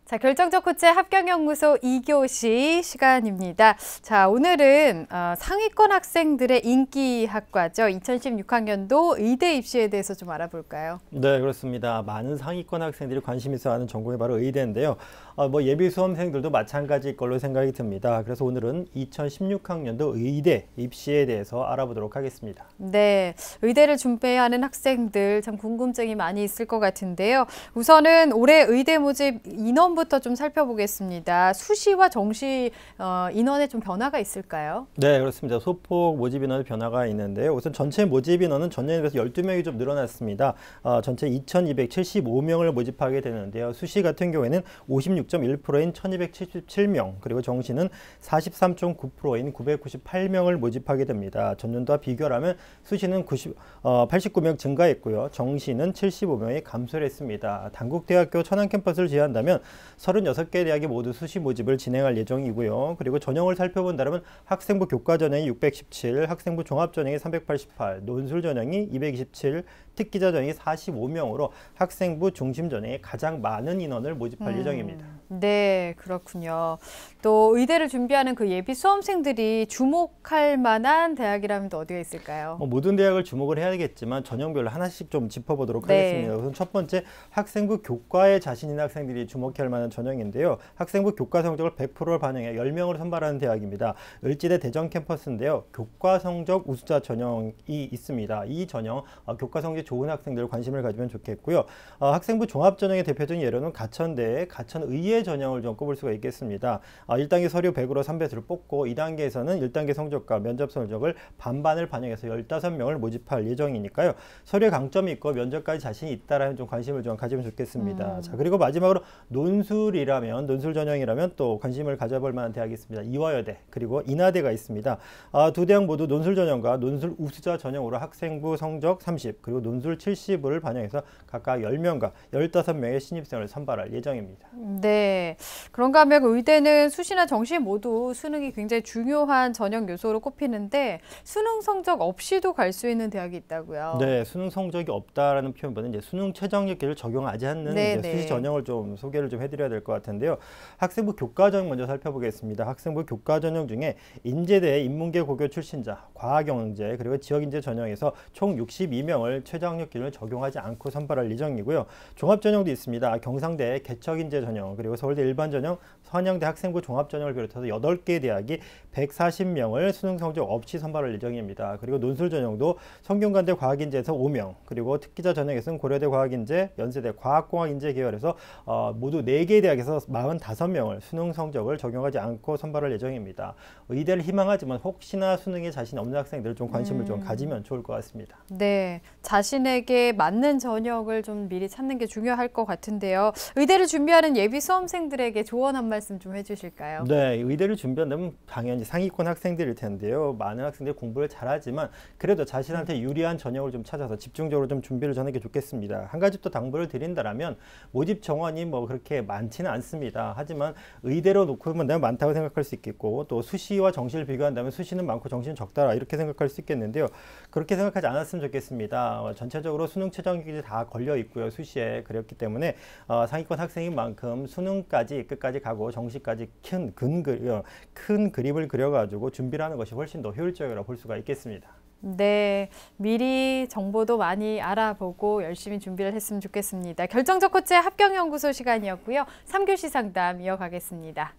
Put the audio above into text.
자, 결정적 코치 합격연구소 2교시 시간입니다. 자, 오늘은 상위권 학생들의 인기 학과죠. 2016학년도 의대 입시에 대해서 좀 알아볼까요? 네, 그렇습니다. 많은 상위권 학생들이 관심 있어 하는 전공이 바로 의대인데요. 예비 수험생들도 마찬가지일 걸로 생각이 듭니다. 그래서 오늘은 2016학년도 의대 입시에 대해서 알아보도록 하겠습니다. 네, 의대를 준비해야 하는 학생들 참 궁금증이 많이 있을 것 같은데요. 우선은 올해 의대 모집 인원부터 좀 살펴보겠습니다. 수시와 정시 인원에 좀 변화가 있을까요? 네, 그렇습니다. 소폭 모집 인원의 변화가 있는데요. 우선 전체 모집 인원은 전년에 비해서 12명이 좀 늘어났습니다. 전체 2,275명을 모집하게 되는데요. 수시 같은 경우에는 56.1%인 1,277명, 그리고 정시는 43.9%인 998명을 모집하게 됩니다. 전년도와 비교하면 수시는 89명 증가했고요. 정시는 75명이 감소를 했습니다. 단국대학교 천안 캠퍼스를 제외한다면 36개 대학이 모두 수시 모집을 진행할 예정이고요. 그리고 전형을 살펴본다면 학생부 교과 전형이 617, 학생부 종합 전형이 388, 논술 전형이 227, 특기자 전형이 45명으로 학생부 중심 전형에 가장 많은 인원을 모집할 예정입니다. 네, 그렇군요. 또 의대를 준비하는 그 예비 수험생들이 주목할 만한 대학이라면 또 어디가 있을까요? 모든 대학을 주목을 해야겠지만 전형별로 하나씩 좀 짚어보도록 하겠습니다. 우선 첫 번째, 학생부 교과에 자신 있는 학생들이 주목해야 할 만한 전형인데요. 학생부 교과 성적을 100%를 반영해 10명으로 선발하는 대학입니다. 을지대 대전 캠퍼스인데요. 교과 성적 우수자 전형이 있습니다. 이 전형 교과 성적이 좋은 학생들 관심을 가지면 좋겠고요. 학생부 종합 전형의 대표적인 예로는 가천대, 가천의예 전형을 좀 꼽을 수가 있겠습니다. 1단계 서류 100으로 3배수를 뽑고 2단계에서는 1단계 성적과 면접 성적을 반반을 반영해서 15명을 모집할 예정이니까요. 서류에 강점이 있고 면접까지 자신이 있다라는 좀 관심을 좀 가지면 좋겠습니다. 자, 그리고 마지막으로 논술 전형이라면 또 관심을 가져볼 만한 대학이 있습니다. 이화여대 그리고 인하대가 있습니다. 두 대학 모두 논술 전형과 논술 우수자 전형으로 학생부 성적 30 그리고 논술 70을 반영해서 각각 10명과 15명의 신입생을 선발할 예정입니다. 네, 그런가 하면 의대는 수시나 정시 모두 수능이 굉장히 중요한 전형 요소로 꼽히는데 수능 성적 없이도 갈 수 있는 대학이 있다고요? 네, 수능 성적이 없다라는 표현보다는 이제 수능 최저학력기를 적용하지 않는 이제 수시 전형을 좀 소개를 좀 해드려야 될 것 같은데요. 학생부 교과 전형 먼저 살펴보겠습니다. 학생부 교과 전형 중에 인제대 인문계 고교 출신자, 과학영재 그리고 지역인재 전형에서 총 62명을 최저학력 기준을 적용하지 않고 선발할 예정이고요. 종합 전형도 있습니다. 경상대 개척인재 전형 그리고 서울대 일반 전형, 서한영대 학생부 종합 전형을 비롯해서 8개 대학이 140명을 수능 성적 없이 선발할 예정입니다. 그리고 논술 전형도 성균관대 과학인재에서 5명, 그리고 특기자 전형에서는 고려대 과학인재, 연세대 과학공학인재 계열에서 모두 4개 대학에서 45명을 수능 성적을 적용하지 않고 선발할 예정입니다. 의대를 희망하지만 혹시나 수능에 자신 없는 학생들 좀 관심을 좀 가지면 좋을 것 같습니다. 네, 자신에게 맞는 전형을 좀 미리 찾는 게 중요할 것 같은데요. 의대를 준비하는 예비 수험생들에게 조언 한 말씀 좀 해주실까요? 네, 의대를 준비한다면 당연히 상위권 학생들일 텐데요. 많은 학생들이 공부를 잘하지만 그래도 자신한테 유리한 전형을 좀 찾아서 집중적으로 좀 준비를 하는 게 좋겠습니다. 한 가지 또 당부를 드린다면 모집 정원이 뭐 그렇게 많지는 않습니다. 하지만 의대로 놓고 보면 많다고 생각할 수 있겠고 또 수시와 정시를 비교한다면 수시는 많고 정시는 적다 이렇게 생각할 수 있겠는데요. 그렇게 생각하지 않았으면 좋겠습니다. 전체적으로 수능 최저학력이 다 걸려 있고요. 수시에 그렇기 때문에 상위권 학생인 만큼 수능까지 끝까지 가고 정시까지 큰 그림을 그려가지고 준비를 하는 것이 훨씬 더 효율적이라고 볼 수가 있겠습니다. 네, 미리 정보도 많이 알아보고 열심히 준비를 했으면 좋겠습니다. 결정적 코치의 합격연구소 시간이었고요. 3교시 상담 이어가겠습니다.